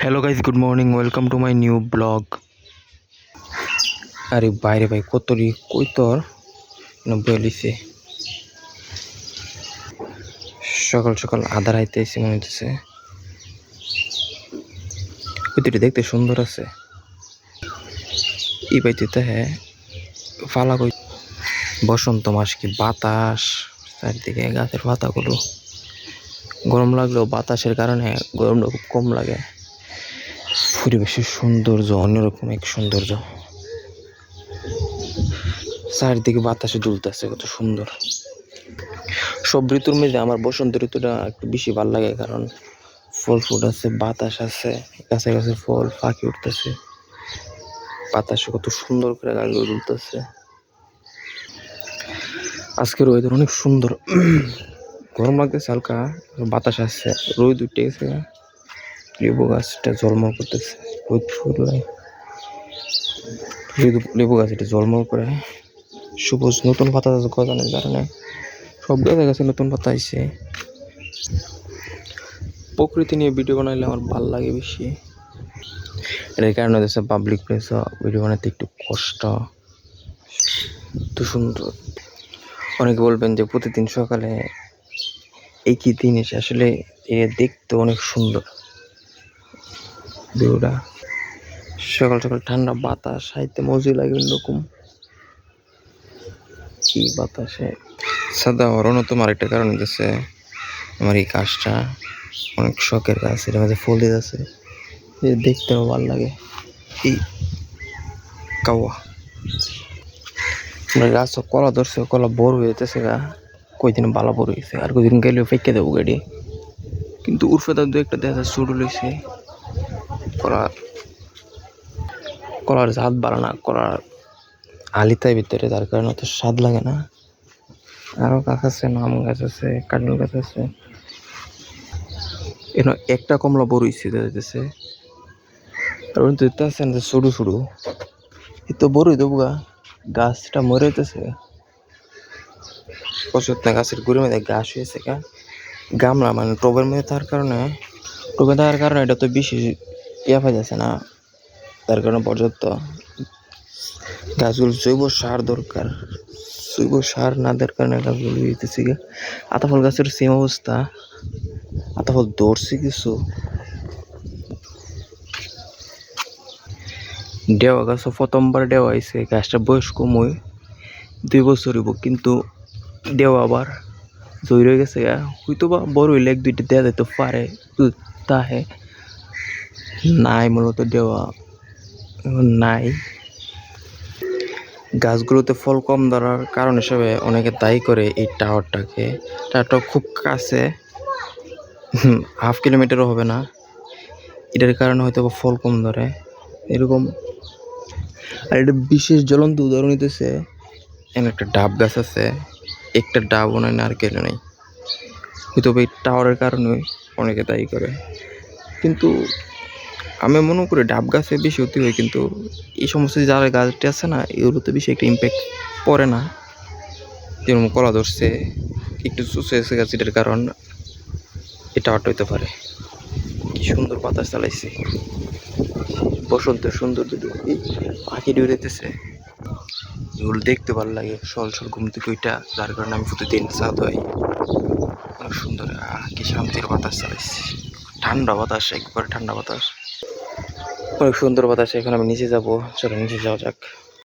Hello guys, good morning, welcome to my new blog. আরে বাইরে ভাই কতরি কই তোর বলিছে সকাল সকাল আধার হাইতে এসে মনে হচ্ছে কুতিটি দেখতে সুন্দর আছে। এই বাইতে হ্যাঁ ফালা কই বসন্ত মাস, কি বাতাস চারিদিকে, গাছের পাতাগুলো গরম লাগলেও বাতাসের কারণে গরমটা খুব কম লাগে। পরিবেশের সৌন্দর্য অন্যরকম এক সৌন্দর্য, চারিদিকে বাতাসে দুলতেছে, কত সুন্দর। সব ঋতুর মধ্যে আমার বসন্ত ঋতুটা একটু বেশি ভালো লাগে, কারণ ফল ফুট আছে, বাতাস আছে, গাছে গাছে ফল পাখি উঠতেছে, বাতাসে কত সুন্দর করে গাছগুলো দুলতেছে। আজকের ওয়েদার অনেক সুন্দর, গরম লাগতেছে হালকা, বাতাস আসছে, রোদ উঠে গেছে, লেবু গাছটা ঝলমল করতেছে, রোদ ফুটলে লেবু গাছ এটা ঝলমল করে, সবুজ নতুন পাতা গজানোর কারণে সব গাছে গাছে নতুন পাতা আইছে। প্রকৃতি নিয়ে ভিডিও বানাইলে আমার ভালো লাগে বেশি, এর কারণে হচ্ছে পাবলিক প্লেস ভিডিও বানাতে একটু কষ্ট, তো সুন্দর। অনেকে বলবেন যে প্রতিদিন সকালে একই জিনিস, আসলে দেখতে অনেক সুন্দর ভিউটা। সকাল সকাল ঠান্ডা বাতাস হাইতে মজা লাগে অন্যরকম। কি বাতাসে সাদা হওয়ার অন্যতম আরেকটা কারণ হচ্ছে আমার এই গাছটা অনেক শখের গাছ, এর মাঝে ফুল আছে, দেখতেও ভালো লাগে। এই কাওয়া আমরা গাছ কলা ধরছে, কলা বড় হয়েছে গা, কয়দিন ভালো বড় হয়েছে, আর কয়দিন গেলে ফেঁকে দেবো গাড়ি। কিন্তু উর্ফে তার দু একটা দেখা শুরু লইছে, কলার স্বাদ বাড়া না, কলার আলিতায় ভিতরে, তার কারণে অত স্বাদ লাগে না। আরো গাছ আছে, আম গাছ আছে, কাঁঠাল গাছ আছে, এখানে একটা কমলা বড় হয়েছে দিতেছে, আর দিতে আছে না সরু সরু, এ তো বড়ই দেবো গা, গাছটা মরে যেতেছে প্রচুর না, গাছের গুড়ির মধ্যে ঘাস হয়েছে গা, গামলা মানে টবের মধ্যে থাকার কারণে এটা তো বেশি পাই যাচ্ছে না, তার কারণে পর্যাপ্ত গাছগুলো জৈব সার দরকার, জৈব সার না দেওয়ার কারণে গাছগুলো দিতেছে গা। আতাফল গাছের সেম অবস্থা, আতাফল ধরছে কিছু, ডেওয়া গাছও প্রথমবার ডেওয়া আইছে, গাছটা বয়স কম হয় 2 বছর হইব, কিন্তু ডেওয়া আবার জয় রয়ে গেছে গা, হয়তো বা বড় হইলে 1-2টা দেওয়া যেতে পারে, তাহে নাই, মূলত দেওয়া নাই। গাছগুলোতে ফল কম ধরার কারণ হিসেবে অনেকে দায়ী করে এই টাওয়ারটাকে। টাওয়ারটা খুব কাছে, 1/2 কিলোমিটারও হবে না, এটার কারণে হয়তো ফল কম ধরে এরকম। আর এটা বিশেষ জ্বলন্ত উদাহরণ হইতেছে, এখানে একটা ডাব গাছ আছে, একটা ডাবও নাই, নারকেলও নেই, হয়তো এই টাওয়ারের কারণে অনেকে দায়ী করে। কিন্তু আমি মনে করি ডাব গাছে বেশি ক্ষতি হয়, কিন্তু এই সমস্ত যারা গাছটি আছে না, এগুলোতে বেশি একটা ইম্প্যাক্ট পড়ে না। যেরকম কলা ধরছে, একটু চুষে এসে গেছে, এটার কারণ এটা হইতে পারে। কি সুন্দর বাতাস চালাইছে, বসন্তের সুন্দর পাখি উড়াইতেছে, এগুলো দেখতে ভালো লাগে। সল সল ঘুম থেকে ওইটা, যার কারণে আমি প্রতিদিন ছাদ হয়, অনেক সুন্দর। কি শান্তির বাতাস চালাইছে, ঠান্ডা বাতাস, একবার ঠান্ডা বাতাস, অনেক সুন্দর বাতাস। এখন আমি নিচে যাবো, চলো নিচে যাওয়া যাক।